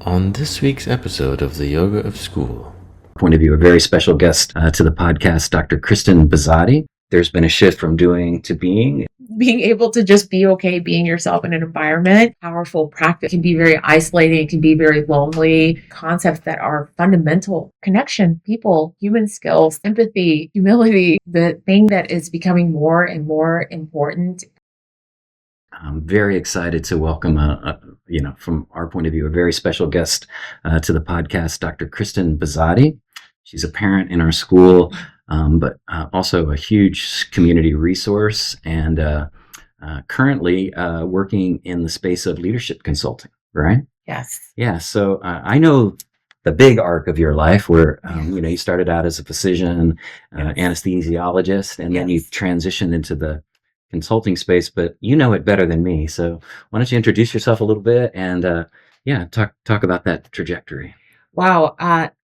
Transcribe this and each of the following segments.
On this week's episode of the Yoga of School, point of view, a very special guest to the podcast, Dr. Christen Behzadi. There's been a shift from doing to being. Being able to just be okay being yourself in an environment, powerful practice, can be very isolating, can be very lonely. Concepts that are fundamental: connection, people, human skills, empathy, humility, the thing that is becoming more and more important. I'm very excited to welcome, from our point of view, a very special guest to the podcast, Dr. Christen Behzadi. She's a parent in our school, but also a huge community resource, and currently working in the space of leadership consulting, right? Yes. Yeah. So I know the big arc of your life where, you started out as a physician, anesthesiologist, and then you transitioned into the consulting space, but you know it better than me. So why don't you introduce yourself a little bit and talk about that trajectory. Wow.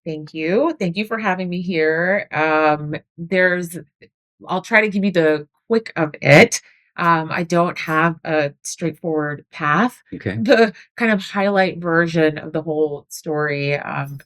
Thank you. Thank you for having me here. I'll try to give you the quick of it. I don't have a straightforward path. Okay. The kind of highlight version of the whole story,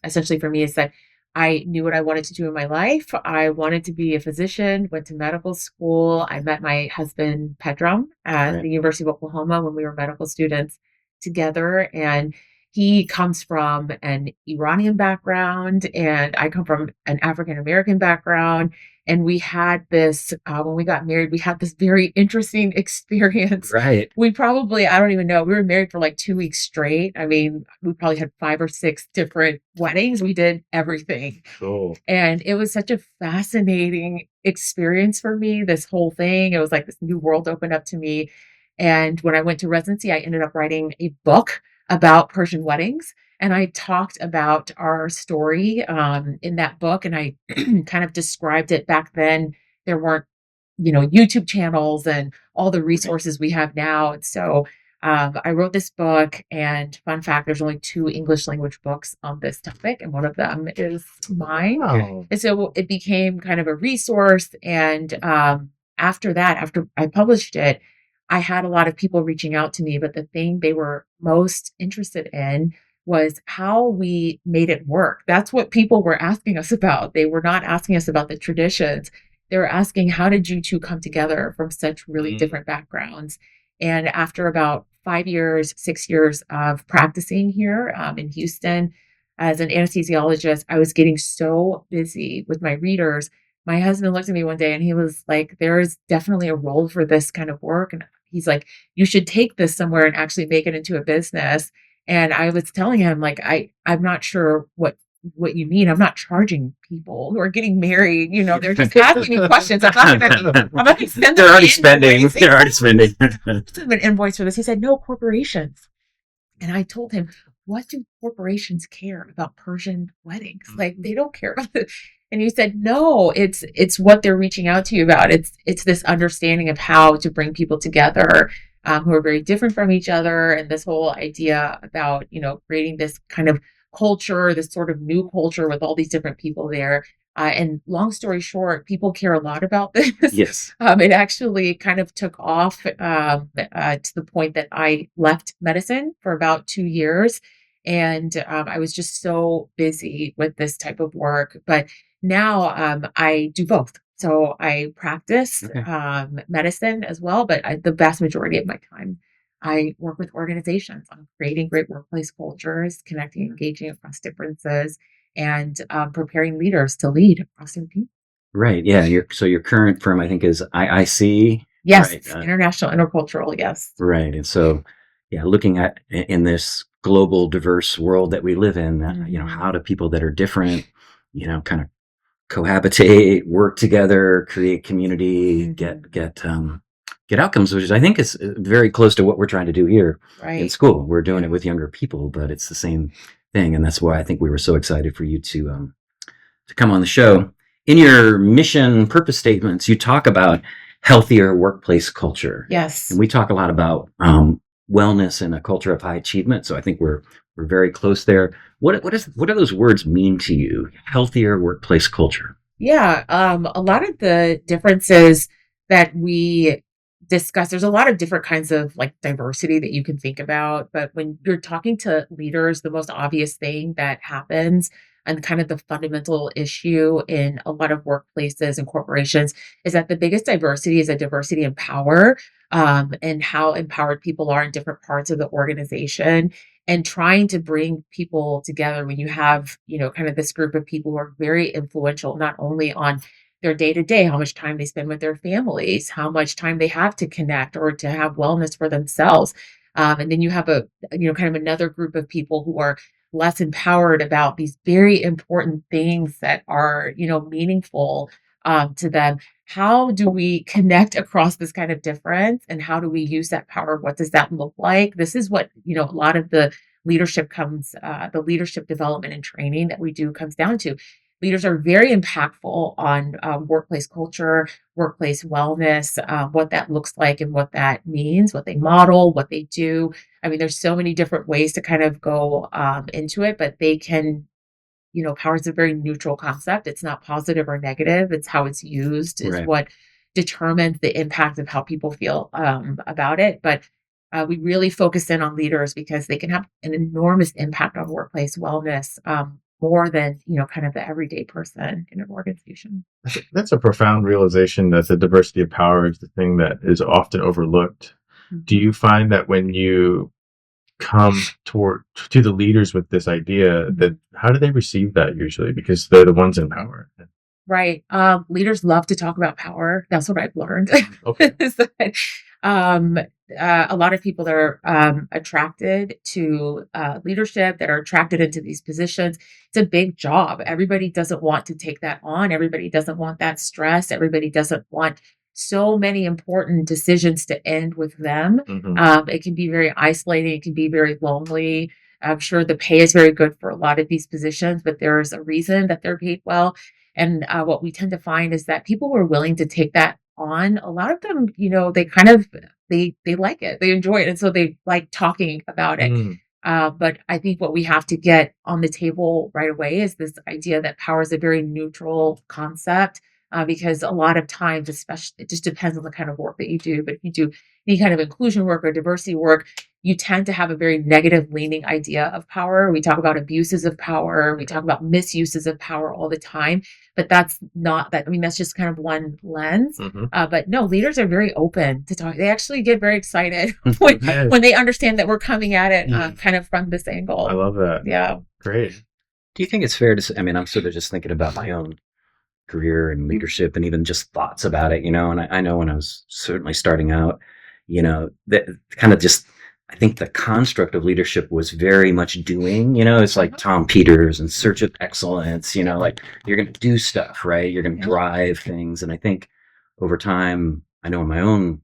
essentially for me, is that I knew what I wanted to do in my life. I wanted to be a physician, went to medical school. I met my husband, Pedram, at the University of Oklahoma when we were medical students together. And he comes from an Iranian background, and I come from an African-American background. And we had this, when we got married, we had this very interesting experience. Right. I don't even know, we were married for like 2 weeks straight. I mean, we probably had 5 or 6 different weddings. We did everything. Cool. And it was such a fascinating experience for me, this whole thing. It was like this new world opened up to me. And when I went to residency, I ended up writing a book about Persian weddings. And I talked about our story in that book, and I kind of described it. Back then. There weren't, YouTube channels and all the resources we have now. And so I wrote this book, and fun fact, there's only 2 English language books on this topic, and one of them is mine. Oh. And so it became kind of a resource. And after I published it, I had a lot of people reaching out to me, but the thing they were most interested in was how we made it work. That's what people were asking us about. They were not asking us about the traditions. They were asking, how did you two come together from such really different backgrounds? And after about 5 years, 6 years of practicing here in Houston as an anesthesiologist, I was getting so busy with my readers. My husband looked at me one day and he was like, there is definitely a role for this kind of work. And he's like, you should take this somewhere and actually make it into a business. And I was telling him, like, I'm not sure what you mean. I'm not charging people who are getting married. They're just asking me questions. I'm not going to send them. They're already spending. They're already spending. An invoice for this. He said, no, corporations. And I told him, what do corporations care about Persian weddings? Like, they don't care about it. And he said, no, it's what they're reaching out to you about. It's this understanding of how to bring people together who are very different from each other. And this whole idea about, creating this kind of culture, this sort of new culture with all these different people there. And long story short, people care a lot about this. Yes. It actually kind of took off to the point that I left medicine for about 2 years. And I was just so busy with this type of work. But now I do both. So I practice medicine as well, but the vast majority of my time, I work with organizations on creating great workplace cultures, connecting, engaging across differences, and preparing leaders to lead across their team. Right. Yeah. Your current firm, I think, is IIC. Yes. Right? International Intercultural. Yes. Right. And so, looking at in this global, diverse world that we live in, how do people that are different, kind of cohabitate, work together, create community, get outcomes, which I think is very close to what we're trying to do here in school. We're doing it with younger people, but it's the same thing. And that's why I think we were so excited for you to come on the show. In your mission purpose statements, you talk about healthier workplace culture. Yes. And we talk a lot about wellness and a culture of high achievement. So I think we're very close there. What do those words mean to you? Healthier workplace culture. Yeah. A lot of the differences that we discuss, there's a lot of different kinds of like diversity that you can think about. But when you're talking to leaders, the most obvious thing that happens and kind of the fundamental issue in a lot of workplaces and corporations is that the biggest diversity is a diversity in power, and how empowered people are in different parts of the organization, and trying to bring people together when you have, kind of this group of people who are very influential, not only on their day to day, how much time they spend with their families, how much time they have to connect or to have wellness for themselves. And then you have kind of another group of people who are less empowered about these very important things that are, meaningful to them. How do we connect across this kind of difference, and how do we use that power? What does that look like? This is what, a lot of the the leadership development and training that we do comes down to. Leaders are very impactful on workplace culture, workplace wellness, what that looks like and what that means, what they model, what they do. I mean, there's so many different ways to kind of go into it, but they can, power is a very neutral concept. It's not positive or negative. It's how it's used is Right. what determines the impact of how people feel about it. But we really focus in on leaders because they can have an enormous impact on workplace wellness, more than, kind of the everyday person in an organization. That's a profound realization that the diversity of power is the thing that is often overlooked. Mm-hmm. Do you find that when you come to the leaders with this idea, that how do they receive that usually? Because they're the ones in power. Right. Leaders love to talk about power. That's what I've learned. Okay. Is that, a lot of people that are attracted to leadership, that are attracted into these positions, it's a big job. Everybody doesn't want to take that on. Everybody doesn't want that stress. Everybody doesn't want so many important decisions to end with them. Mhm. It can be very isolating. It can be very lonely. I'm sure the pay is very good for a lot of these positions, but there's a reason that they're paid well. And what we tend to find is that people who are willing to take that on, a lot of them, they kind of they like it, they enjoy it, and so they like talking about it. Mm. But I think what we have to get on the table right away is this idea that power is a very neutral concept, because a lot of times, especially, it just depends on the kind of work that you do. But if you do any kind of inclusion work or diversity work, you tend to have a very negative leaning idea of power. We talk about abuses of power. We talk about misuses of power all the time, but that's not that. I mean, that's just kind of one lens. Mhm. But no, leaders are very open to talk. They actually get very excited when they understand that we're coming at it kind of from this angle. I love that. Yeah. Great. Do you think it's fair to say, I mean, I'm sort of just thinking about my own career and leadership and even just thoughts about it, and I know when I was certainly starting out, that kind of just, I think the construct of leadership was very much doing, it's like Tom Peters and Search of Excellence, like you're going to do stuff, right? You're going to drive things. And I think over time, I know in my own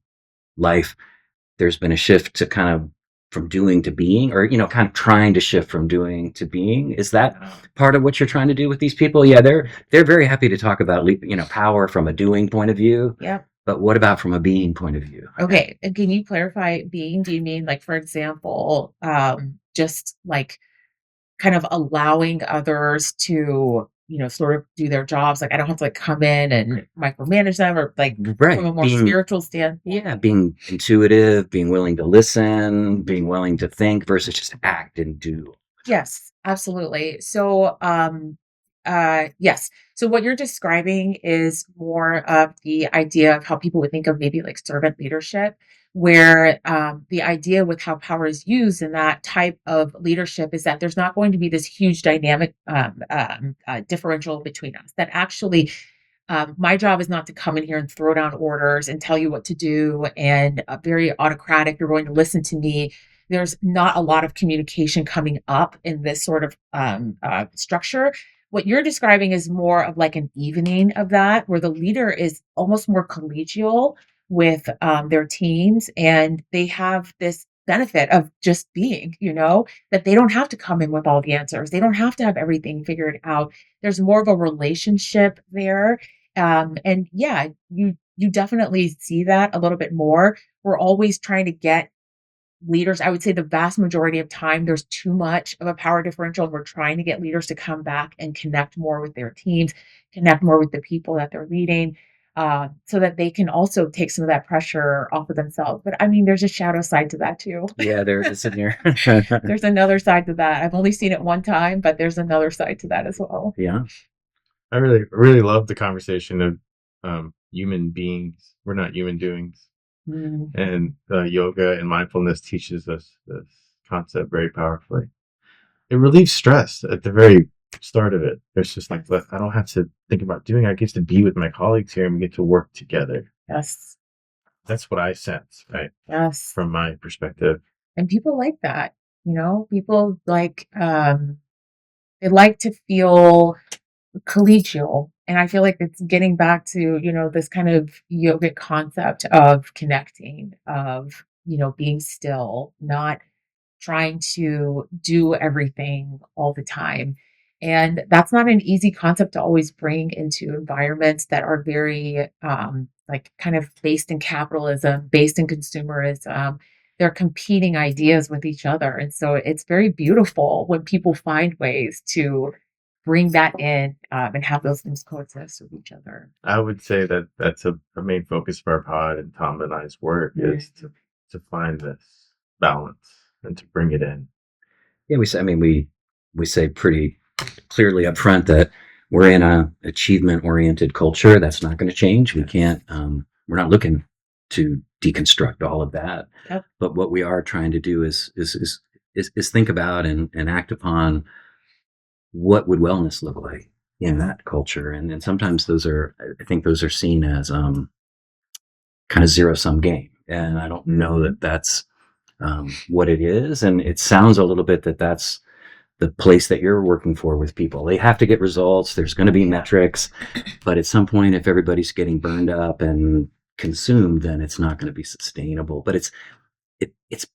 life, there's been a shift to kind of from doing to being, or, kind of trying to shift from doing to being. Is that part of what you're trying to do with these people? Yeah, they're very happy to talk about, power from a doing point of view. Yeah. But what about from a being point of view? Okay. And can you clarify being? Do you mean, like, for example, just like kind of allowing others to, sort of do their jobs? Like, I don't have to like come in and micromanage them, or like Right. from a more spiritual standpoint. Yeah, being intuitive, being willing to listen, being willing to think versus just act and do. Yes, absolutely. So, yes. So what you're describing is more of the idea of how people would think of maybe like servant leadership, where the idea with how power is used in that type of leadership is that there's not going to be this huge dynamic differential between us. That actually, my job is not to come in here and throw down orders and tell you what to do, and very autocratic. You're going to listen to me. There's not a lot of communication coming up in this sort of structure. What you're describing is more of like an evening of that, where the leader is almost more collegial with their teams, and they have this benefit of just being, that they don't have to come in with all the answers. They don't have to have everything figured out. There's more of a relationship there. And yeah, you definitely see that a little bit more. We're always trying to get leaders. I would say the vast majority of time, there's too much of a power differential, and we're trying to get leaders to come back and connect more with their teams, connect more with the people that they're leading. so that they can also take some of that pressure off of themselves. But I mean, there's a shadow side to that too. Yeah, there is in here. There's another side to that. I've only seen it one time, but there's another side to that as well. Yeah. I really love the conversation of human beings. We're not human doings. Mm. And yoga and mindfulness teaches us this concept very powerfully. It relieves stress at the very start of it. It's just like, I don't have to think about doing it. I get to be with my colleagues here and we get to work together. Yes. That's what I sense, right? Yes. From my perspective. And people like that, people like, they like to feel collegial. And I feel like it's getting back to, this kind of yogic concept of connecting, of, being still, not trying to do everything all the time. And that's not an easy concept to always bring into environments that are very, like kind of based in capitalism, based in consumerism. They're competing ideas with each other. And so it's very beautiful when people find ways to bring that in, and have those things coexist with each other. I would say that that's a main focus of our pod and Tom and I's work is to find this balance and to bring it in. Yeah, we say pretty clearly up front that we're in a achievement oriented culture. That's not going to change. We can't. We're not looking to deconstruct all of that. Yep. But what we are trying to do is think about and act upon what would wellness look like in that culture. And sometimes I think those are seen as kind of zero sum game. And I don't know that that's what it is. And it sounds a little bit that that's the place that you're working for with people. They have to get results. There's going to be metrics, but at some point, if everybody's getting burned up and consumed, then it's not going to be sustainable. But it's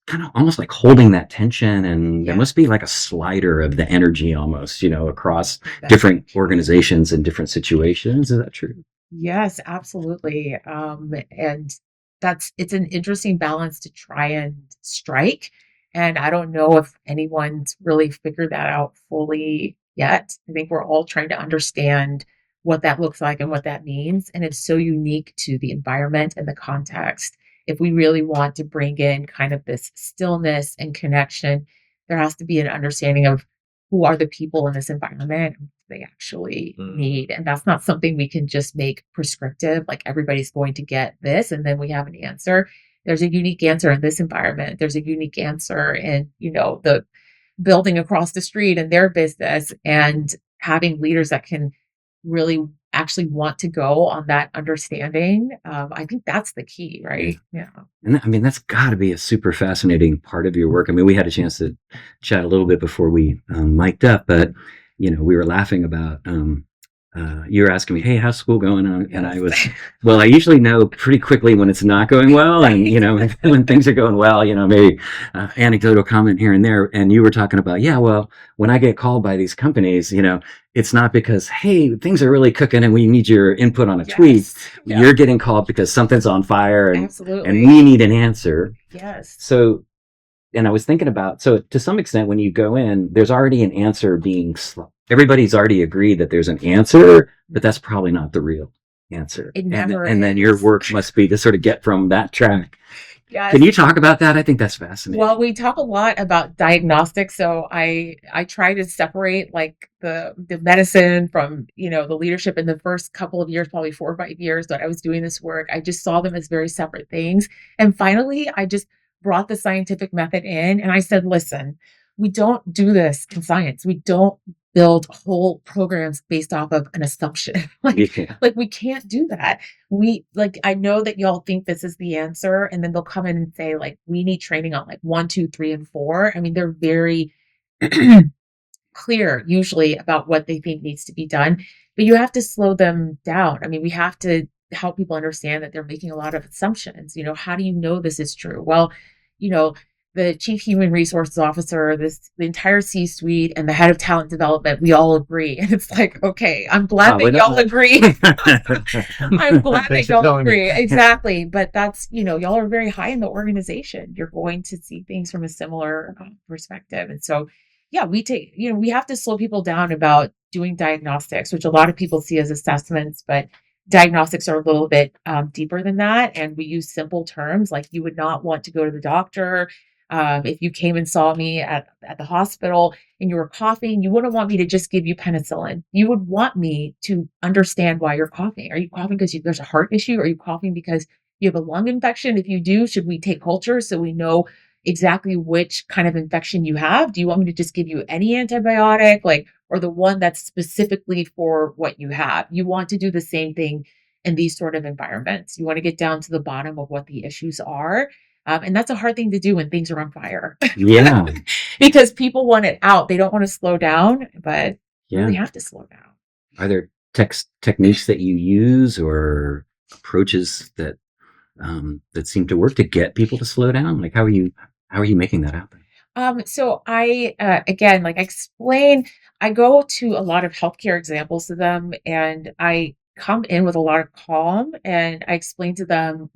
kind of almost like holding that tension, and there must be like a slider of the energy almost, across different organizations and different situations. Is that true? Yes, absolutely. And it's an interesting balance to try and strike. And I don't know if anyone's really figured that out fully yet. I think we're all trying to understand what that looks like and what that means. And it's so unique to the environment and the context. If we really want to bring in kind of this stillness and connection, there has to be an understanding of who are the people in this environment and what they actually need. And that's not something we can just make prescriptive, like everybody's going to get this and then we have an answer. There's a unique answer in this environment. There's a unique answer in, the building across the street and their business, and having leaders that can really actually want to go on that understanding. I think that's the key, right? Yeah. And that's got to be a super fascinating part of your work. I mean, we had a chance to chat a little bit before we mic'd up, but, we were laughing about, you were asking me, hey, how's school going on? And I was, well, I usually know pretty quickly when it's not going well. And, when things are going well, maybe anecdotal comment here and there. And you were talking about, when I get called by these companies, it's not because, hey, things are really cooking and we need your input on a tweet. Yeah. You're getting called because something's on fire and we need an answer. Yes. So, and I was thinking about, so to some extent, when you go in, there's already an answer being everybody's already agreed that there's an answer, but that's probably not the real answer. It never and then your work must be to sort of get from that track. Yes. Can you talk about that? I think that's fascinating. Well, we talk a lot about diagnostics. So I try to separate like the medicine from, the leadership. In the first couple of years, probably 4 or 5 years that I was doing this work, I just saw them as very separate things. And finally, I just brought the scientific method in and I said, listen, we don't do this in science. We don't build whole programs based off of an assumption. Like we can't do that. I know that y'all think this is the answer. And then they'll come in and say like, we need training on like 1, 2, 3, and 4. I mean, they're very clear usually about what they think needs to be done, but you have to slow them down. I mean, we have to help people understand that they're making a lot of assumptions. How do you know this is true? Well, the chief human resources officer, the entire C-suite, and the head of talent development, we all agree. And it's like, okay, I'm glad that y'all agree. I'm glad that y'all agree. Exactly. But that's, y'all are very high in the organization. You're going to see things from a similar perspective. And so, we have to slow people down about doing diagnostics, which a lot of people see as assessments, but diagnostics are a little bit deeper than that. And we use simple terms like you would not want to go to the doctor. If you came and saw me at the hospital and you were coughing, you wouldn't want me to just give you penicillin. You would want me to understand why you're coughing. Are you coughing because there's a heart issue? Are you coughing because you have a lung infection? If you do, should we take culture so we know exactly which kind of infection you have? Do you want me to just give you any antibiotic, like, or the one that's specifically for what you have? You want to do the same thing in these sort of environments. You want to get down to the bottom of what the issues are. And that's a hard thing to do when things are on fire. Yeah. Because people want it out. They don't want to slow down, but you Yeah. really have to slow down. Are there techniques that you use or approaches that that seem to work to get people to slow down? Like how are you making that happen? So I, again, like I explain, I go to a lot of healthcare examples to them and I come in with a lot of calm and I explain to them,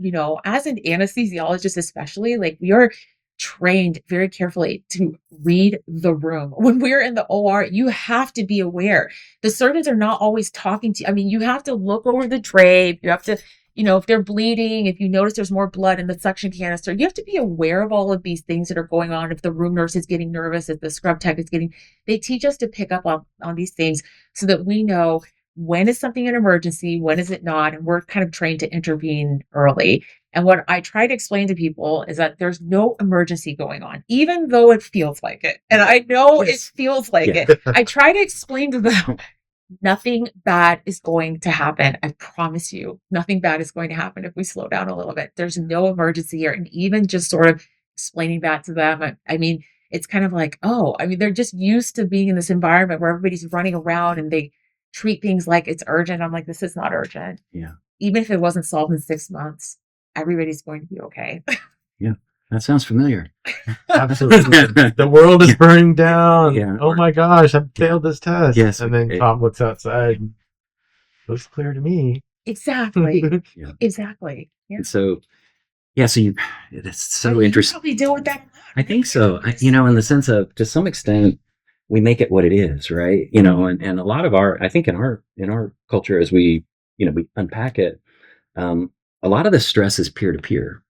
as an anesthesiologist, especially, like we are trained very carefully to read the room. When we're in the OR, you have to be aware. The surgeons are not always talking to you. I mean, you have to look over the drape. You have to, if they're bleeding, if you notice there's more blood in the suction canister, you have to be aware of all of these things that are going on. If the room nurse is getting nervous, if the scrub tech is they teach us to pick up on these things so that we know when is something an emergency, when is it not, and we're kind of trained to intervene early. And what I try to explain to people is that there's no emergency going on, even though it feels like it. And I know it feels like it. I try to explain to them, nothing bad is going to happen. I promise you, nothing bad is going to happen if we slow down a little bit. There's no emergency here. And even just sort of explaining that to them, I mean, it's kind of like, they're just used to being in this environment where everybody's running around and they treat things like it's urgent. I'm like, this is not urgent. Yeah. Even if it wasn't solved in 6 months, everybody's going to be okay. Yeah. That sounds familiar. Absolutely. The world is burning down. Yeah. Oh my gosh, I failed this test. Yes. And then Tom looks outside. Looks clear to me. Exactly. Yeah. Exactly. Yeah. And so it's so You interesting. probably deal with that a lot. I think so. In the sense of, to some extent, we make it what it is, right? And a lot of I think in our culture, as we unpack it, a lot of the stress is peer to peer.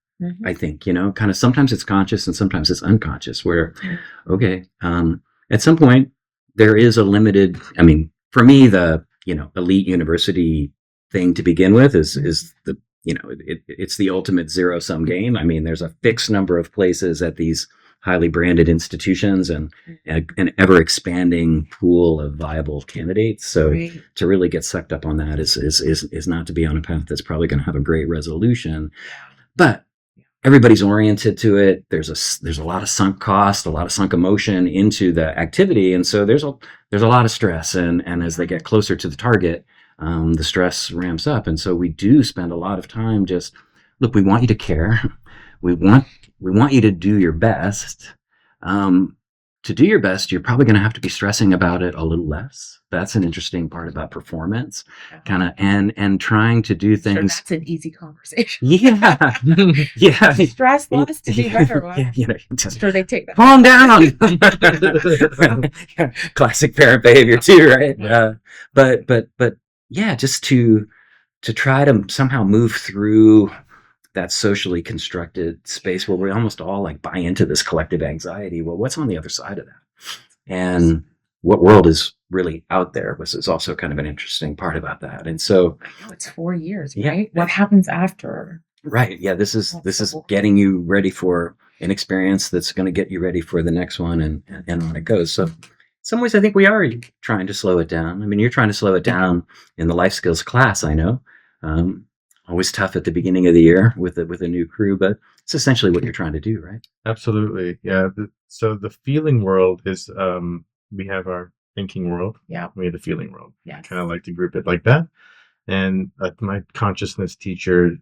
I think, kind of sometimes it's conscious and sometimes it's unconscious where, okay, at some point there is a limited, for me, the, elite university thing to begin with is the, it's the ultimate zero sum game. I mean, there's a fixed number of places at these highly branded institutions and an ever expanding pool of viable candidates. So to really get sucked up on that is not to be on a path that's probably going to have a great resolution, but everybody's oriented to it. There's a lot of sunk cost, a lot of sunk emotion into the activity. And so there's a lot of stress. And as they get closer to the target, the stress ramps up. And so we do spend a lot of time just, look, we want you to care. We want you to do your best. To do your best, you're probably going to have to be stressing about it a little less. That's an interesting part about performance, kind of, and trying to do things. Sure, that's an easy conversation. Yeah, yeah. Stress less to do better. Just sure they take that. Calm down. Classic parent behavior too, right? But yeah, just to try to somehow move through that socially constructed space where we almost all like buy into this collective anxiety. Well, what's on the other side of that? And what world is really out there is also kind of an interesting part about that. And so it's 4 years, yeah, right? What happens after? Right. Yeah. This is getting you ready for an experience that's going to get you ready for the next one and on it goes. So in some ways, I think we are trying to slow it down. I mean, you're trying to slow it down in the life skills class, I know. Always tough at the beginning of the year with a new crew, but it's essentially what you're trying to do, right? Absolutely. Yeah. So the feeling world is, we have our thinking world. Yeah. We have the feeling world. Yes. I kind of like to group it like that. And my consciousness teacher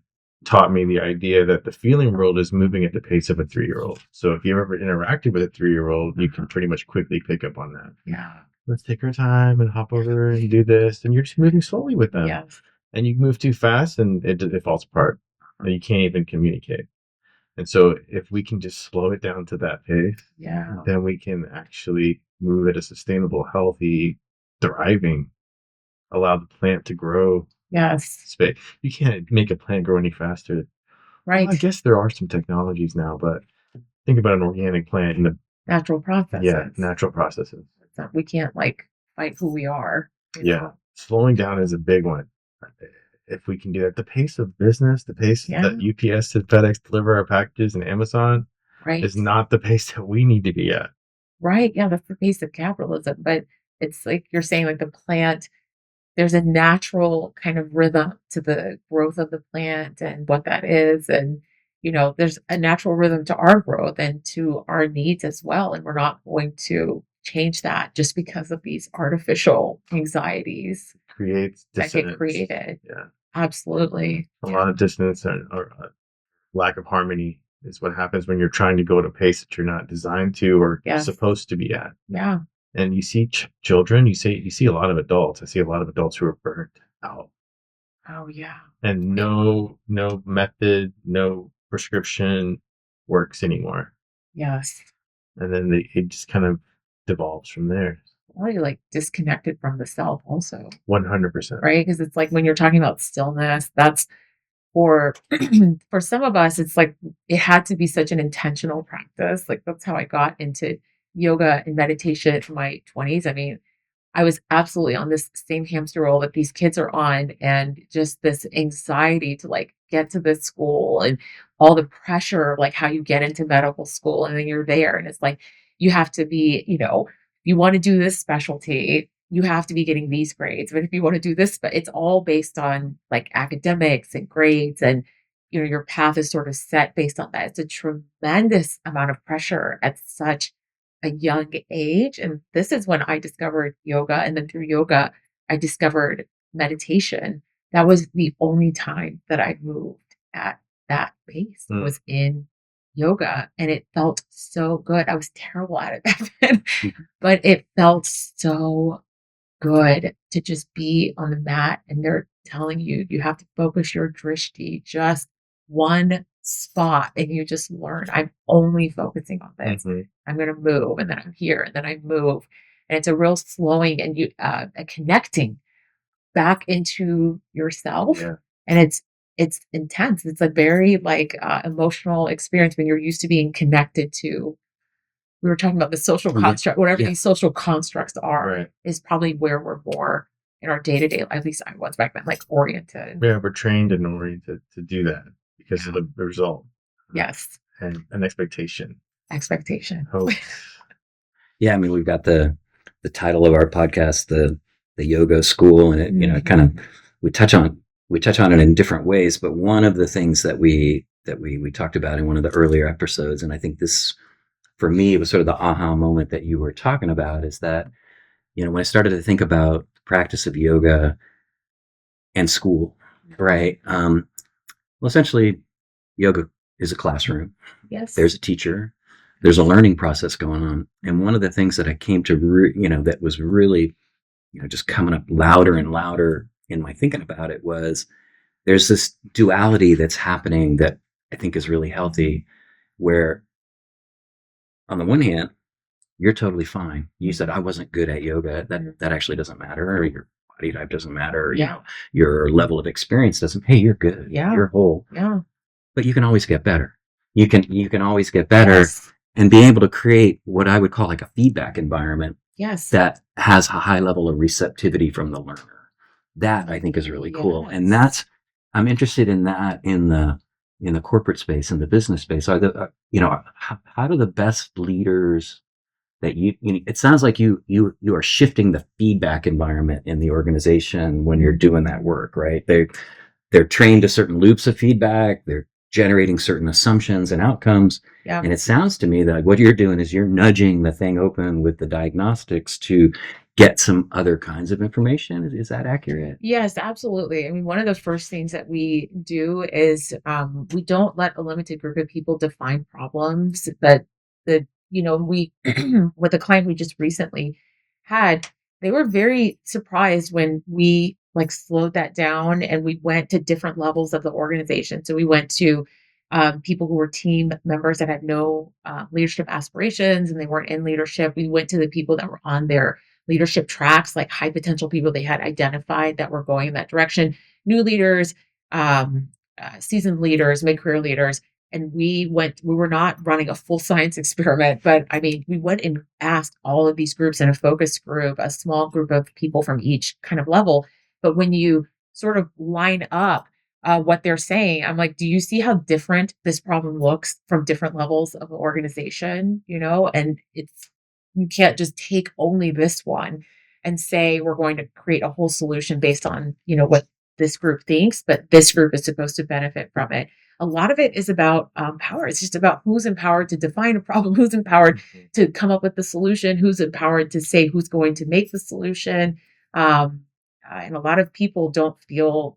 taught me the idea that the feeling world is moving at the pace of a 3-year-old. So if you've ever interacted with a 3-year-old, you can pretty much quickly pick up on that. Yeah. Let's take our time and hop over and do this. And you're just moving slowly with them. Yes. And you move too fast and it falls apart. And you can't even communicate. And so if we can just slow it down to that pace, then we can actually move at a sustainable, healthy, thriving, allow the plant to grow Yes. space. You can't make a plant grow any faster. Right. Well, I guess there are some technologies now, but think about an organic plant in the Natural processes. natural processes. We can't like fight who we are. Yeah, slowing down is a big one. If we can do that, the pace of business, the pace that UPS and FedEx deliver our packages, and Amazon is not the pace that we need to be at. Right. Yeah, that's the pace of capitalism. But it's like you're saying, like the plant, there's a natural kind of rhythm to the growth of the plant and what that is. And, there's a natural rhythm to our growth and to our needs as well. And we're not going to change that just because of these artificial anxieties Creates that dissonance. get created. Yeah. Absolutely. A lot of dissonance or lack of harmony is what happens when you're trying to go at a pace that you're not designed to or supposed to be at. Yeah. And you see children, you see a lot of adults. I see a lot of adults who are burnt out. Oh yeah. And no method, no prescription works anymore. Yes. And then it just kind of devolves from there. Well, you're like disconnected from the self also. 100%. Right? Because it's like when you're talking about stillness, that's for for some of us, it's like it had to be such an intentional practice. Like that's how I got into yoga and meditation in my 20s. I mean, I was absolutely on this same hamster wheel that these kids are on, and just this anxiety to like get to this school and all the pressure of like how you get into medical school, and then you're there and it's like you have to be, you want to do this specialty, you have to be getting these grades. But if you want to do this, but it's all based on like academics and grades, and your path is sort of set based on that. It's a tremendous amount of pressure at such a young age. And this is when I discovered yoga. And then through yoga, I discovered meditation. That was the only time that I moved at that pace was in yoga. And it felt so good. I was terrible at it back then, but it felt so good to just be on the mat. And they're telling you, you have to focus your drishti just one spot, and you just learn, I'm only focusing on this. I'm going to move, and then I'm here, and then I move. And it's a real slowing and a connecting back into yourself. Yeah. And it's intense. It's a very like emotional experience when you're used to being connected to. We were talking about the social construct, whatever these social constructs are, is probably where we're more in our day to day. At least I was back then, like oriented. Yeah, we're trained and oriented to do that because of the result. Yes. And an expectation. Hope. Yeah, I mean, we've got the title of our podcast, the yoga school, and it kind of we touch on it in different ways. But one of the things that we talked about in one of the earlier episodes, and I think this for me was sort of the aha moment that you were talking about, is that when I started to think about the practice of yoga and school, right? Well, essentially, yoga is a classroom. Yes. There's a teacher. There's a learning process going on. And one of the things that I came to, that was really, just coming up louder and louder in my thinking about it was there's this duality that's happening that I think is really healthy, where on the one hand, you're totally fine. You said, I wasn't good at yoga. That actually doesn't matter. Or your body type doesn't matter. Or, your level of experience doesn't. Hey, you're good. Yeah. You're whole. Yeah. But you can always get better. You can always get better and be able to create what I would call like a feedback environment. Yes. That has a high level of receptivity from the learner. That I think is really cool. And I'm interested in that in the corporate space, in the business space. Are how do the best leaders that it sounds like you are shifting the feedback environment in the organization when you're doing that work, right? They're trained to certain loops of feedback. They're generating certain assumptions and outcomes. Yeah. And it sounds to me that what you're doing is you're nudging the thing open with the diagnostics to get some other kinds of information. Is that accurate? Yes, absolutely. I mean, one of the first things that we do is we don't let a limited group of people define problems. But we with a client we just recently had, they were very surprised when we like slowed that down and we went to different levels of the organization. So we went to people who were team members that had no leadership aspirations and they weren't in leadership. We went to the people that were on their leadership tracks, like high potential people they had identified that were going in that direction. new leaders, seasoned leaders, mid-career leaders. And we were not running a full science experiment, but I mean, we went and asked all of these groups in a focus group, a small group of people from each kind of level. But when you sort of line up what they're saying, I'm like, do you see how different this problem looks from different levels of the organization? And you can't just take only this one and say we're going to create a whole solution based on, what this group thinks, but this group is supposed to benefit from it. A lot of it is about power. It's just about who's empowered to define a problem, who's empowered to come up with the solution, who's empowered to say who's going to make the solution. And a lot of people don't feel,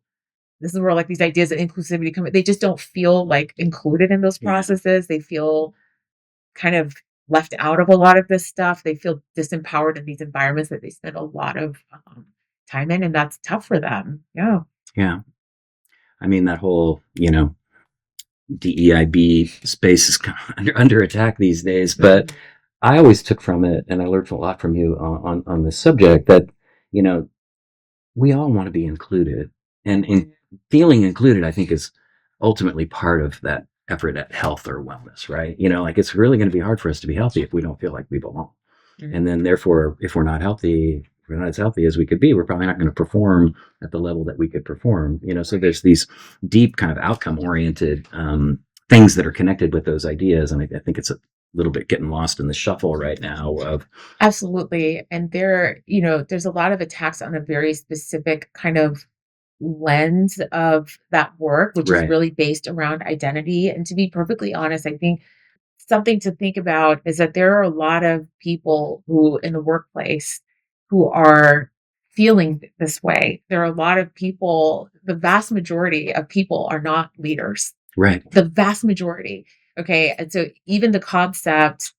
this is where like these ideas of inclusivity come, they just don't feel like included in those processes. They feel kind of left out of a lot of this stuff. They feel disempowered in these environments that they spend a lot of time in, and that's tough for them. Yeah. Yeah. I mean, that whole, DEIB space is kind of under attack these days, but I always took from it, and I learned a lot from you on this subject, that, we all want to be included, and in feeling included, I think, is ultimately part of that effort at health or wellness, right? Like, it's really going to be hard for us to be healthy if we don't feel like we belong. And then therefore, if we're not healthy, if we're not as healthy as we could be, we're probably not going to perform at the level that we could perform. So there's these deep kind of outcome oriented things that are connected with those ideas. And I think it's a little bit getting lost in the shuffle right now of. Absolutely. And there's a lot of attacks on a very specific kind of lens of that work, which is really based around identity. And to be perfectly honest, I think something to think about is that there are a lot of people who in the workplace who are feeling this way. There are a lot of people, the vast majority of people are not leaders. Right. The vast majority. Okay. And so even the concept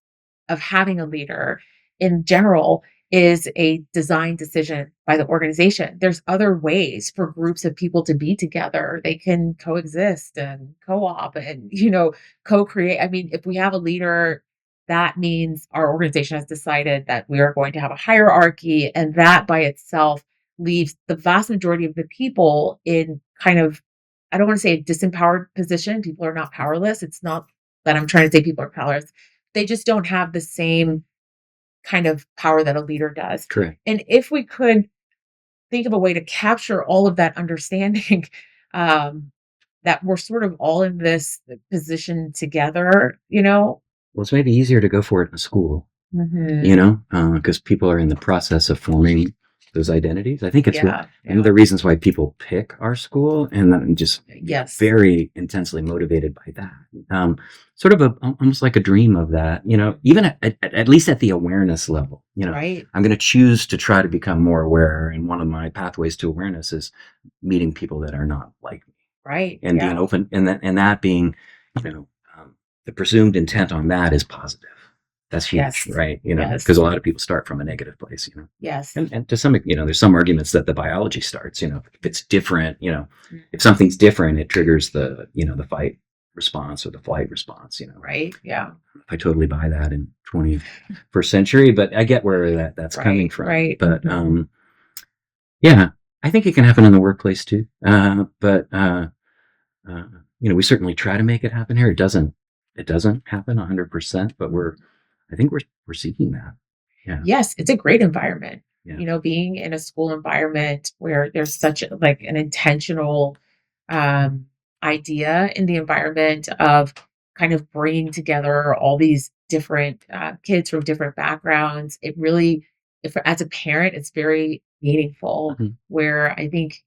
of having a leader in general is a design decision by the organization. There's other ways for groups of people to be together. They can coexist and co-op and, co-create. I mean, if we have a leader, that means our organization has decided that we are going to have a hierarchy, and that by itself leaves the vast majority of the people in kind of, I don't want to say a disempowered position. People are not powerless. It's not that I'm trying to say people are powerless. They just don't have the same kind of power that a leader does. Correct. And if we could think of a way to capture all of that understanding, that we're sort of all in this position together, Well, it's maybe easier to go for it in a school, because people are in the process of forming those identities. I think it's one of the reasons why people pick our school, and I'm just very intensely motivated by that. Sort of almost like a dream of that, even at least at the awareness level, Right. I'm going to choose to try to become more aware. And one of my pathways to awareness is meeting people that are not like me. Right. And being open, and that being, the presumed intent on that is positive. That's huge, right? Because a lot of people start from a negative place, Yes. And to some, there's some arguments that the biology starts, if it's different, if something's different, it triggers the, the fight response or the flight response, Right. Yeah. I totally buy that in 21st century, but I get where that's coming from. Right. But, yeah, I think it can happen in the workplace too. But we certainly try to make it happen here. It doesn't happen 100%, but I think we're seeking that. Yeah. Yes, it's a great environment. Yeah. Being in a school environment where there's such like an intentional idea in the environment of kind of bringing together all these different kids from different backgrounds. It really, if as a parent, it's very meaningful. Where I think,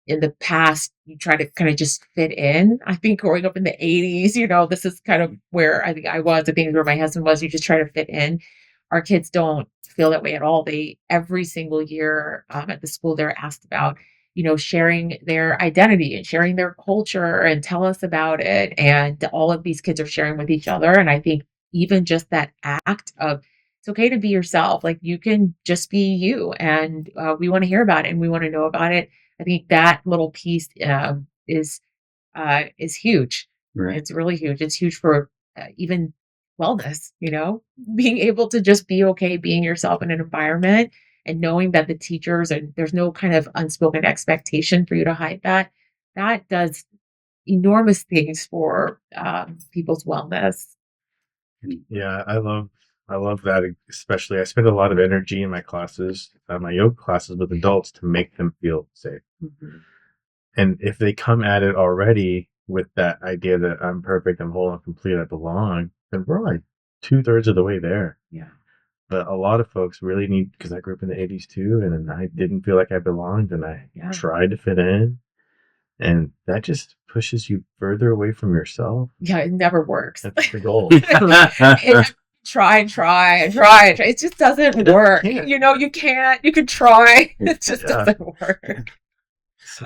in the past, you try to kind of just fit in. I think growing up in the 80s, this is kind of where I think I was. I think where my husband was, you just try to fit in. Our kids don't feel that way at all. Every single year at the school, they're asked about, sharing their identity and sharing their culture and tell us about it. And all of these kids are sharing with each other. And I think even just that act of, it's okay to be yourself. Like, you can just be you. And we want to hear about it and we want to know about it. I think that little piece is huge. Right. It's really huge. It's huge for even wellness, being able to just be okay being yourself in an environment and knowing that the teachers, and there's no kind of unspoken expectation for you to hide that, that does enormous things for people's wellness. Yeah, I love that. Especially, I spend a lot of energy in my classes, my yoga classes with adults, to make them feel safe. Mhm. And if they come at it already with that idea that I'm perfect, I'm whole, I'm complete, I belong, then we're like 2/3 of the way there. Yeah. But a lot of folks really need, because I grew up in the 80s too, and then I didn't feel like I belonged, and I Yeah. tried to fit in, and that just pushes you further away from yourself. Yeah, it never works. That's the goal. Try and try and try and try. It just doesn't work. can't. You know, you can't. You can try. It just Yeah. doesn't work.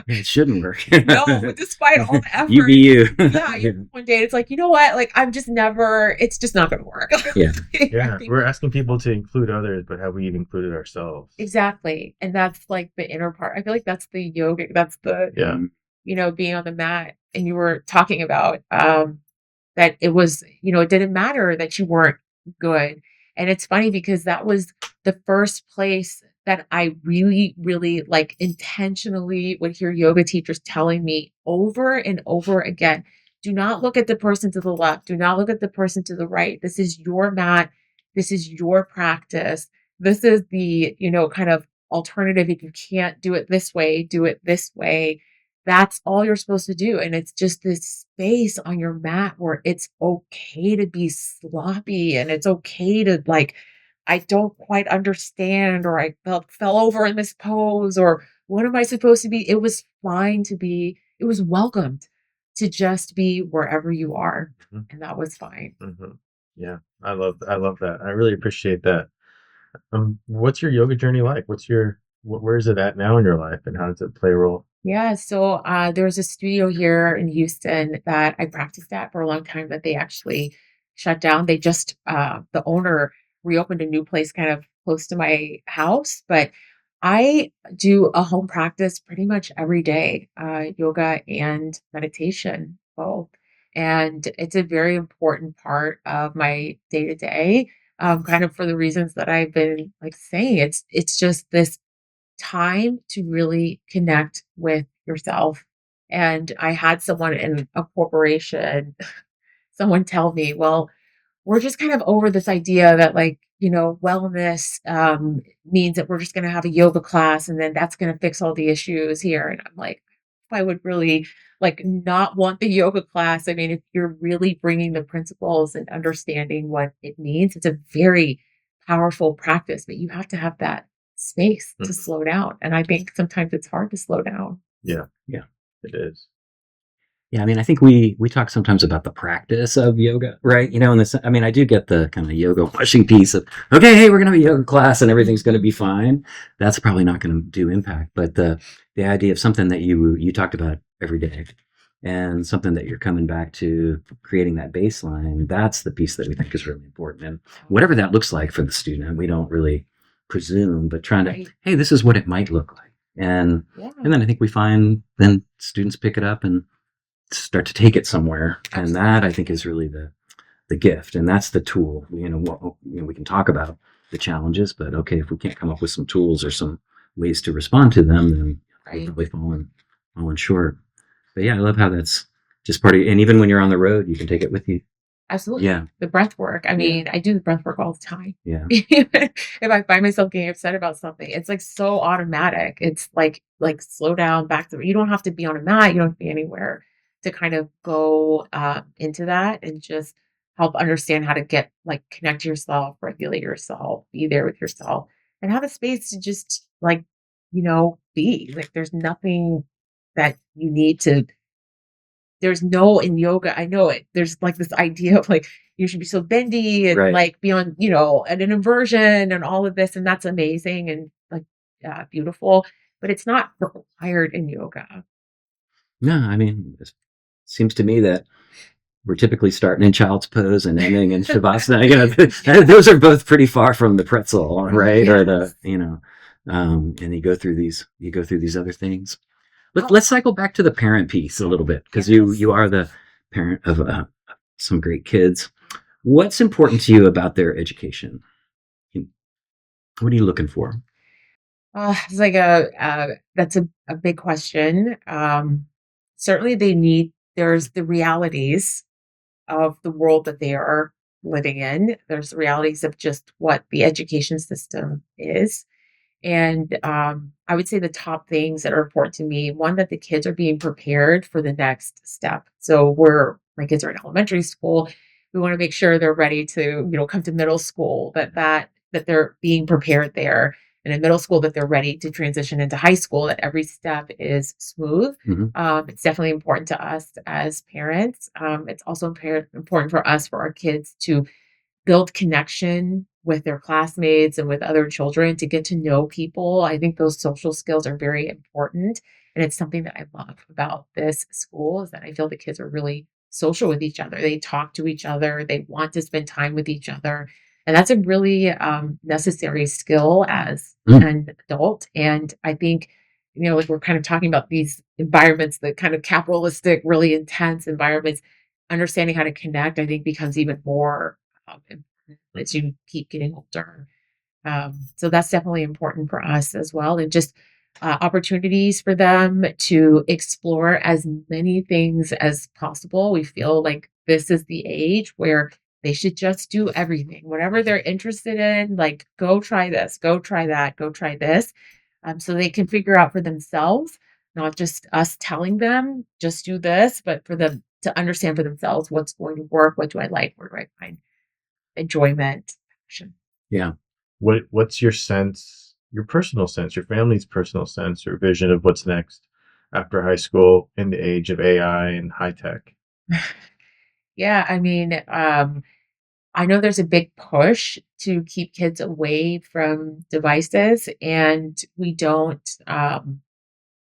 It shouldn't work. No, despite all the effort. You be you. Yeah, one day it's like, you know what? Like, I'm just never, it's just not going to work. Yeah. Yeah, we're asking people to include others, but have we even included ourselves? Exactly. And that's like the inner part. I feel like that's the yoga. That's the, Yeah. you know, being on the mat. And you were talking about that it was, you know, it didn't matter that you weren't good. And it's funny because that was the first place that I really, really like intentionally would hear yoga teachers telling me over and over again, do not look at the person to the left. Do not look at the person to the right. This is your mat. This is your practice. This is the, you know, kind of alternative. If you can't do it this way, do it this way. That's all you're supposed to do. And it's just this space on your mat where it's okay to be sloppy, and it's okay to like, I don't quite understand, or I fell over in this pose, or what am I supposed to be? It was fine to be, it was welcomed to just be wherever you are. Mhm. And that was fine. Mm-hmm. Yeah, I love that. I really appreciate that. What's your yoga journey like? Where is it at now in your life, and how does it play a role? Yeah, so there's a studio here in Houston that I practiced at for a long time that they actually shut down. They just, the owner reopened a new place kind of close to my house, but I do a home practice pretty much every day, yoga and meditation both. And it's a very important part of my day to day, kind of for the reasons that I've been like saying. It's just this time to really connect with yourself. And I had someone in a corporation, someone tell me, well, we're just kind of over this idea that like, you know, wellness means that we're just going to have a yoga class and then that's going to fix all the issues here. And I'm like, I would really like not want the yoga class. I mean, if you're really bringing the principles and understanding what it means, it's a very powerful practice, but you have to have that space to Mhm. slow down. And I think sometimes it's hard to slow down. Yeah, Yeah. it is. Yeah, I mean, I think we talk sometimes about the practice of yoga, right? You know, and this, I mean, I do get the kind of yoga washing piece of, okay, hey, we're going to have a yoga class and everything's going to be fine. That's probably not going to do impact. But the idea of something that you talked about every day and something that you're coming back to, creating that baseline, that's the piece that we think is really important. And whatever that looks like for the student, we don't really presume, but trying to, Right. hey, this is what it might look like. And Yeah. then I think we find then students pick it up and start to take it somewhere. And that I think is really the gift. And that's the tool. You know, we can talk about the challenges, but okay, if we can't come up with some tools or some ways to respond to them, then we're Right. probably falling short. But yeah, I love how that's just part of, and even when you're on the road, you can take it with you. Absolutely. Yeah. The breath work. I mean, I do the breath work all the time. Yeah. If I find myself getting upset about something, it's like so automatic. It's like slow down, back to, you don't have to be on a mat. You don't have to be anywhere to kind of go into that and just help understand how to get like connect to yourself, regulate yourself, be there with yourself, and have a space to just like, you know, be like, there's nothing that you need to, there's no, in yoga, I know it, there's like this idea of like, you should be so bendy and Right. like be on, you know, and an inversion and all of this. And that's amazing and like beautiful, but it's not required in yoga. No, I mean, it seems to me that we're typically starting in child's pose and ending in shavasana. You know, those are both pretty far from the pretzel, right? Yes. Or the, you know, and you go through these other things. Let's cycle back to the parent piece a little bit, because Yes. you are the parent of some great kids. What's important to you about their education? What are you looking for? It's like that's a big question. Certainly there's the realities of the world that they are living in. There's the realities of just what the education system is. And I would say the top things that are important to me, one, that the kids are being prepared for the next step. So my kids are in elementary school. We want to make sure they're ready to, come to middle school, that they're being prepared there. And in middle school, that they're ready to transition into high school, that every step is smooth. Mhm. It's definitely important to us as parents. It's also important for us, for our kids to build connection with their classmates and with other children, to get to know people. I think those social skills are very important. And it's something that I love about this school, is that I feel the kids are really social with each other. They talk to each other. They want to spend time with each other. And that's a really necessary skill as Mm. an adult. And I think, like we're kind of talking about these environments, the kind of capitalistic, really intense environments, understanding how to connect, I think, becomes even more important as you keep getting older. So that's definitely important for us as well. And just opportunities for them to explore as many things as possible. We feel like this is the age where they should just do everything, whatever they're interested in, like go try this, go try that, go try this. So they can figure out for themselves, not just us telling them, just do this, but for them to understand for themselves what's going to work, what do I like, where do I find enjoyment, passion. Yeah. What's your sense, your personal sense, your family's personal sense or vision of what's next after high school in the age of AI and high tech? Yeah, I mean, I know there's a big push to keep kids away from devices, and we don't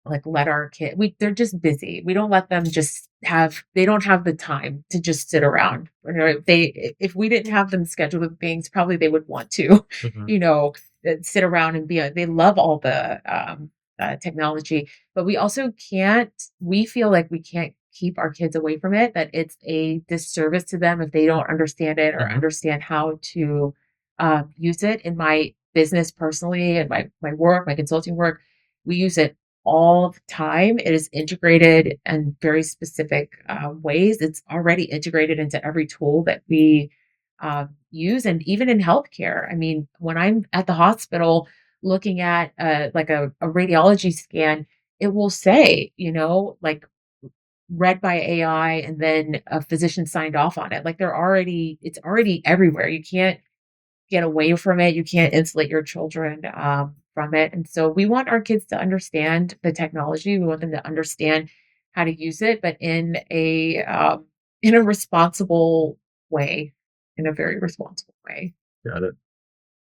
like let our they're just busy. We don't let them just they don't have the time to just sit around. If we didn't have them scheduled with things, probably they would want to, Mhm. you know, sit around and they love all the technology, but we feel like we can't keep our kids away from it, that it's a disservice to them if they don't understand it or Mhm. understand how to use it. In my business personally, and my work, my consulting work, we use it all the time. It is integrated in very specific ways. It's already integrated into every tool that we use, and even in healthcare. I mean, when I'm at the hospital looking at like a radiology scan, it will say, like read by AI, and then a physician signed off on it. Like it's already everywhere. You can't get away from it. You can't insulate your children from it. And so we want our kids to understand the technology. We want them to understand how to use it, but in a responsible way, in a very responsible way. Got it.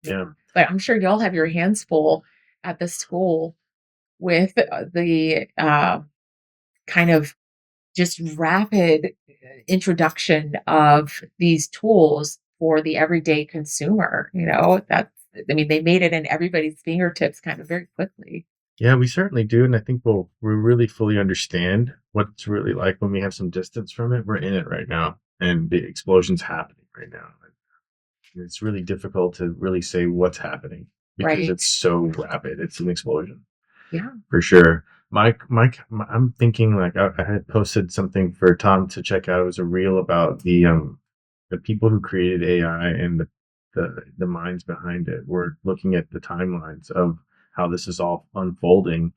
Yeah. Yeah. But I'm sure y'all have your hands full at the school with the kind of just rapid introduction of these tools for the everyday consumer. I mean, they made it in everybody's fingertips kind of very quickly. Yeah, we certainly do. And I think we really fully understand what it's really like when we have some distance from it. We're in it right now, and the explosion's happening right now. It's really difficult to really say what's happening because Right. it's so rapid. It's an explosion Yeah. for sure. I'm thinking like I had posted something for Tom to check out. It was a reel about the people who created AI and the minds behind it. We're looking at the timelines of how this is all unfolding,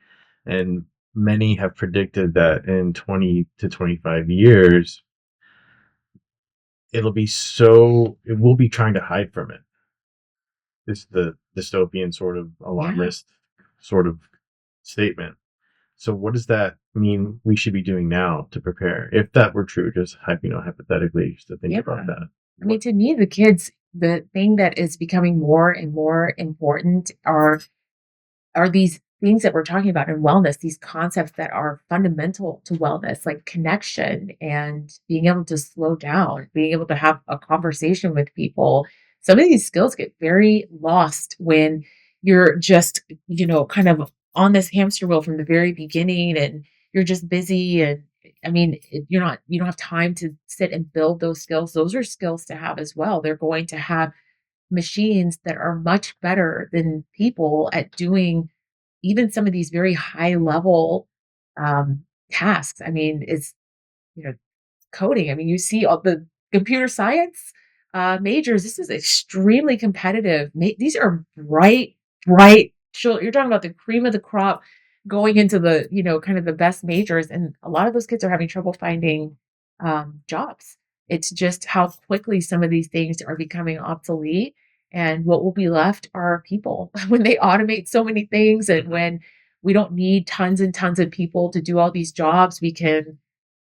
and many have predicted that in 20 to 25 years, it will be trying to hide from it. This is the dystopian sort of Yeah. alarmist sort of statement. So what does that mean we should be doing now to prepare? If that were true, just hypothetically, just to think Yeah. about that. I mean, to me, the thing that is becoming more and more important are these things that we're talking about in wellness, these concepts that are fundamental to wellness, like connection and being able to slow down, being able to have a conversation with people. Some of these skills get very lost when you're just, kind of on this hamster wheel from the very beginning, and you're just busy. And I mean, you don't have time to sit and build those skills. Those are skills to have as well. They're going to have machines that are much better than people at doing even some of these very high level tasks. I mean, it's, you know, coding. I mean, you see all the computer science majors. This is extremely competitive. These are bright. You're talking about the cream of the crop going into the, kind of the best majors. And a lot of those kids are having trouble finding jobs. It's just how quickly some of these things are becoming obsolete. And what will be left are people when they automate so many things. And when we don't need tons and tons of people to do all these jobs, we can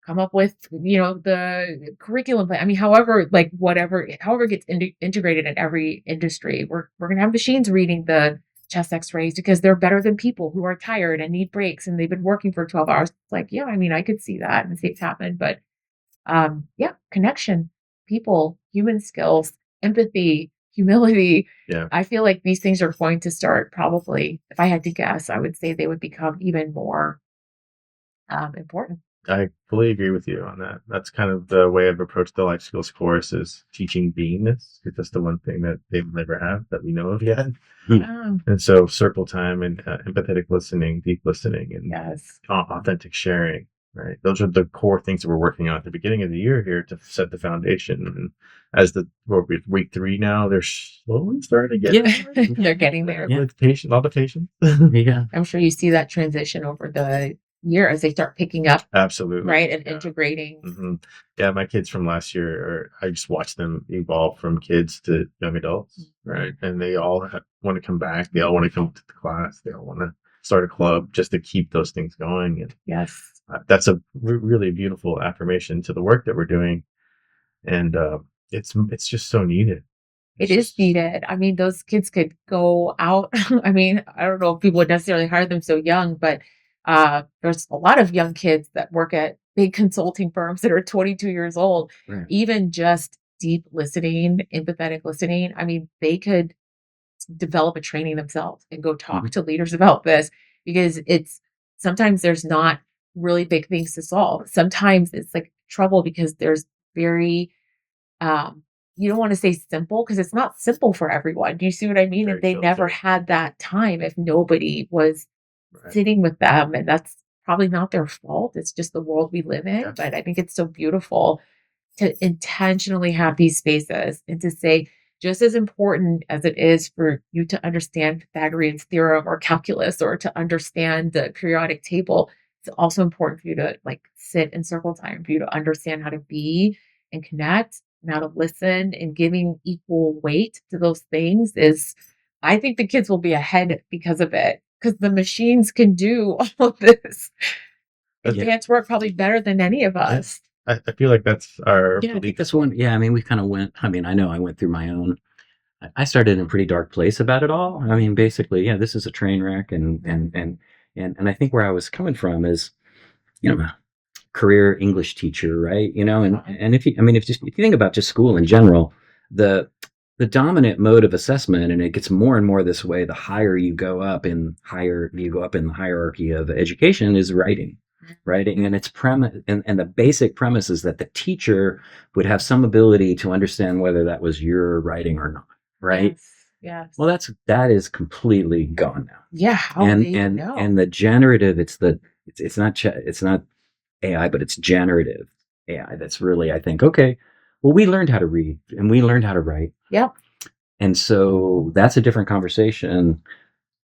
come up with, the curriculum plan. I mean, however gets integrated in every industry, we're going to have machines reading the chest x-rays because they're better than people who are tired and need breaks and they've been working for 12 hours. It's like, yeah, I mean, I could see that and see it's happened, but connection, people, human skills, empathy, humility. Yeah. I feel like these things are going to start, probably, if I had to guess, I would say they would become even more important. I fully agree with you on that. That's kind of the way I've approached the life skills course, is teaching beingness, because that's the one thing that they will never have that we know of yet. Oh, And so circle time and empathetic listening, deep listening, and yes. authentic sharing, right? Those are the core things that we're working on at the beginning of the year here to set the foundation. And as we're week 3 now, they're slowly starting to get there. They're getting there. With patience, a lot of patience. Yeah. I'm sure you see that transition over the year as they start picking up, Absolutely. right, and integrating. Mm-hmm. Yeah, my kids from last year, I just watched them evolve from kids to young adults, right? And they all want to come back. They all want to come to the class. They all want to start a club just to keep those things going. And Yes. that's a really beautiful affirmation to the work that we're doing. And it's just so needed. It is needed. I mean, those kids could go out. I mean, I don't know if people would necessarily hire them so young, but there's a lot of young kids that work at big consulting firms that are 22 years old. Right. Even just deep listening, empathetic listening. I mean, they could develop a training themselves and go talk to leaders about this, because sometimes there's not really big things to solve. Sometimes it's like trouble because there's very, you don't want to say simple, because it's not simple for everyone. Do you see what I mean? Very And they never filtered. had that time if nobody was sitting with them. And that's probably not their fault. It's just the world we live in. Yeah. But I think it's so beautiful to intentionally have these spaces and to say, just as important as it is for you to understand Pythagorean's theorem or calculus, or to understand the periodic table, it's also important for you to sit in circle time, for you to understand how to be and connect and how to listen, and giving equal weight to those things I think the kids will be ahead because of it, because the machines can do all of this advanced work probably better than any of us. I feel like that's our I think that's one. Yeah, I mean, we kind of went. I mean, I know I went through my own. I started in a pretty dark place about it all. I mean, basically, yeah, this is a train wreck, and I think where I was coming from is, a career English teacher, right? And if you think about just school in general, the dominant mode of assessment, and it gets more and more this way, the higher you go up in the hierarchy of education, is writing. And its premise, and the basic premise is that the teacher would have some ability to understand whether that was your writing or not, right? Yes. Well, that is completely gone now. Yeah. And the generative, it's not AI, but it's generative AI. That's really, I think, okay, well, we learned how to read and we learned how to write. Yep. And so that's a different conversation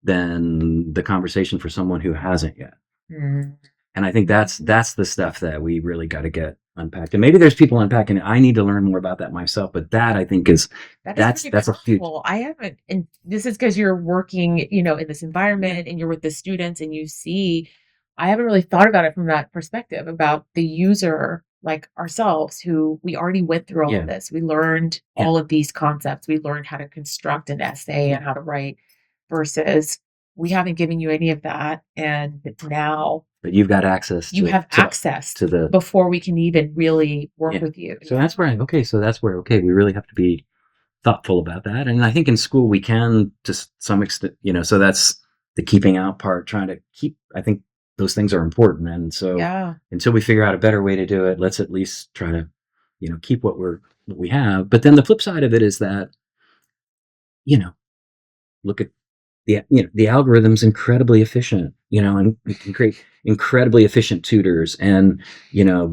than the conversation for someone who hasn't yet. Mm. And I think that's the stuff that we really got to get unpacked. And maybe there's people unpacking it. I need to learn more about that myself. But that, I think, that's a huge. I haven't, and this is because you're working, in this environment and you're with the students and you see. I haven't really thought about it from that perspective, about the user, like ourselves, who we already went through all of this. We learned all of these concepts. We learned how to construct an essay and how to write, versus we haven't given you any of that. And now. But you've got access. You have access to the before we can even really work with you. So that's where we really have to be thoughtful about that. And I think in school we can, to some extent, so that's the keeping out part, trying to keep, I think those things are important. And so until we figure out a better way to do it, let's at least try to, keep what we have. But then the flip side of it is that, look at the algorithm's incredibly efficient, and we can create incredibly efficient tutors and,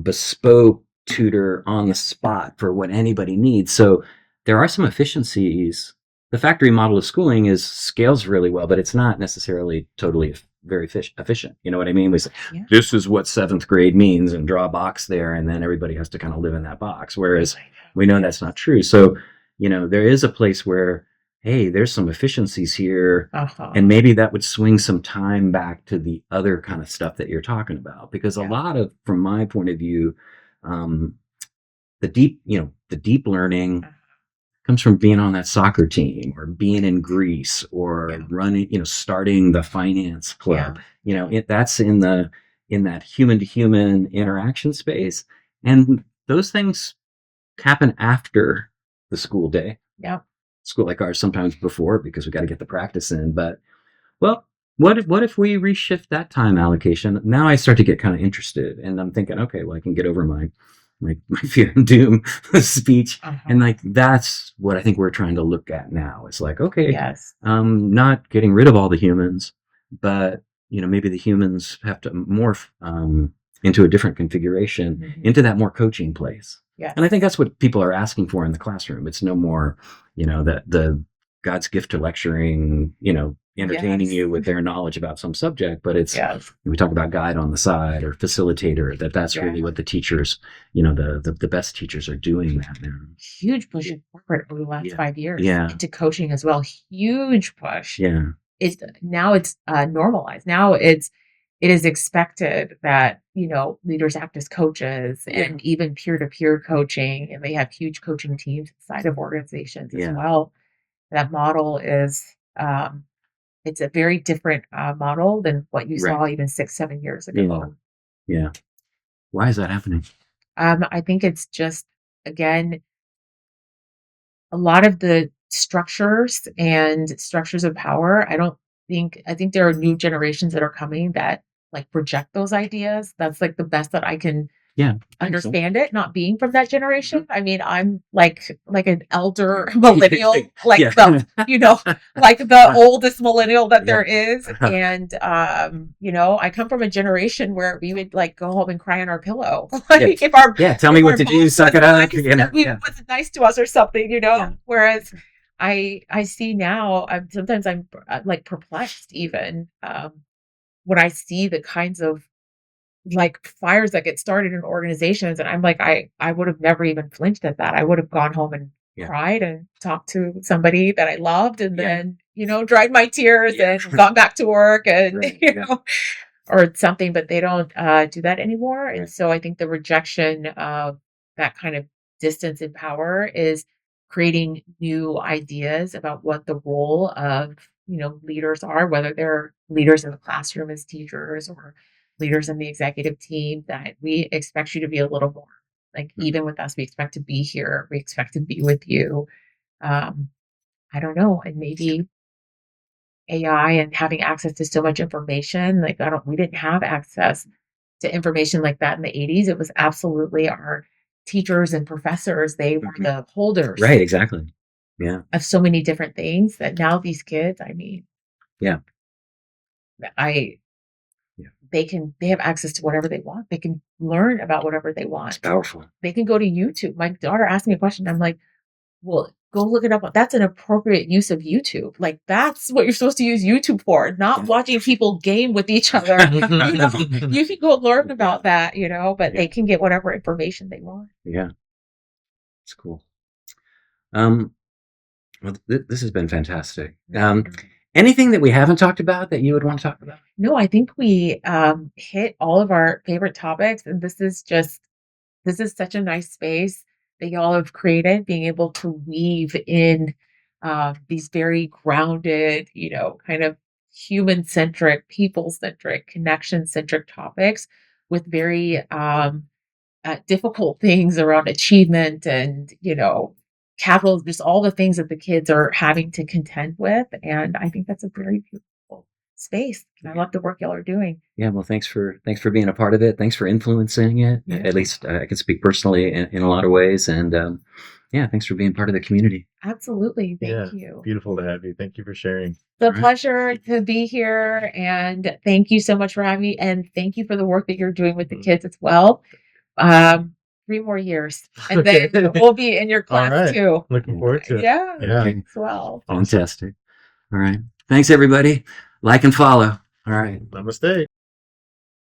bespoke tutor on the spot for what anybody needs. So there are some efficiencies. The factory model of schooling scales really well, but it's not necessarily totally very efficient. You know what I mean? Yeah. This is what seventh grade means, and draw a box there, and then everybody has to kind of live in that box. Whereas we know that's not true. So, there is a place where, hey, there's some efficiencies here, and maybe that would swing some time back to the other kind of stuff that you're talking about. Because a lot of, from my point of view, the deep learning comes from being on that soccer team, or being in Greece, or running, starting the finance club. That's in that human to human interaction space, and those things happen after the school day. Yeah. School like ours sometimes before, because we got to get the practice in. But well, what if we reshift that time allocation? Now I start to get kind of interested, and I'm thinking, okay, well, I can get over my fear and doom speech, and like that's what I think we're trying to look at now. It's like, okay, not getting rid of all the humans, but maybe the humans have to morph into a different configuration, into that more coaching place. Yeah. And I think that's what people are asking for in the classroom. It's no more, the God's gift to lecturing, entertaining you with their knowledge about some subject, but it's, we talk about guide on the side or facilitator, that's really what the teachers, the best teachers are doing that now. Huge push in corporate over the last 5 years into coaching as well. Huge push. Yeah. Now it's normalized. Now it is expected that, leaders act as coaches, and even peer-to-peer coaching, and they have huge coaching teams inside of organizations as well. That model is, it's a very different model than what you saw even 6-7 years ago. Yeah. Why is that happening? I think it's just, again, a lot of the structures of power. I think there are new generations that are coming that like project those ideas. That's like the best that I can understand it, not being from that generation. I mean, I'm like an elder millennial, like the oldest millennial that there is. And, I come from a generation where we would like go home and cry on our pillow. Tell me what to do, suck it up. Wasn't nice to us or something, whereas I see now, sometimes I'm like perplexed even, when I see the kinds of like fires that get started in organizations, and I'm like, I would have never even flinched at that. I would have gone home and cried and talked to somebody that I loved, and then, dried my tears and gone back to work, and, or something, but they don't do that anymore. And so I think the rejection of that kind of distance in power is creating new ideas about what the role of, leaders are, whether they're leaders in the classroom as teachers or leaders in the executive team, that we expect you to be a little more like, even with us, we expect to be here. We expect to be with you. I don't know. And maybe AI and having access to so much information, like we didn't have access to information like that in the 80s. It was absolutely our teachers and professors. They were the holders. Right. Exactly. Yeah. Of so many different things that now these kids, I mean, they have access to whatever they want. They can learn about whatever they want. It's powerful. They can go to YouTube. My daughter asked me a question. I'm like, well, go look it up. That's an appropriate use of YouTube. Like, that's what you're supposed to use YouTube for, not watching people game with each other. You can go learn about that, but they can get whatever information they want. Yeah. It's cool. Well, this has been fantastic. Anything that we haven't talked about that you would want to talk about? No, I think we hit all of our favorite topics, and this is such a nice space that y'all have created, being able to weave in these very grounded, kind of human-centric, people-centric, connection-centric topics with very difficult things around achievement and, capital, just all the things that the kids are having to contend with. And I think that's a very beautiful space. And I love the work y'all are doing. Yeah. Well, thanks for being a part of it. Thanks for influencing it. Yeah. At least I can speak personally in a lot of ways. And thanks for being part of the community. Absolutely. Thank Yeah, you. beautiful to have you. Thank you for sharing. The All right. pleasure to be here. And thank you so much for having me. And thank you for the work that you're doing with the kids as well. 3 more years. And Okay. then we'll be in your All class right. too. Looking forward to it. Yeah. Yeah. Okay. As well. Fantastic. All right. Thanks, everybody. Like and follow. All right. Namaste.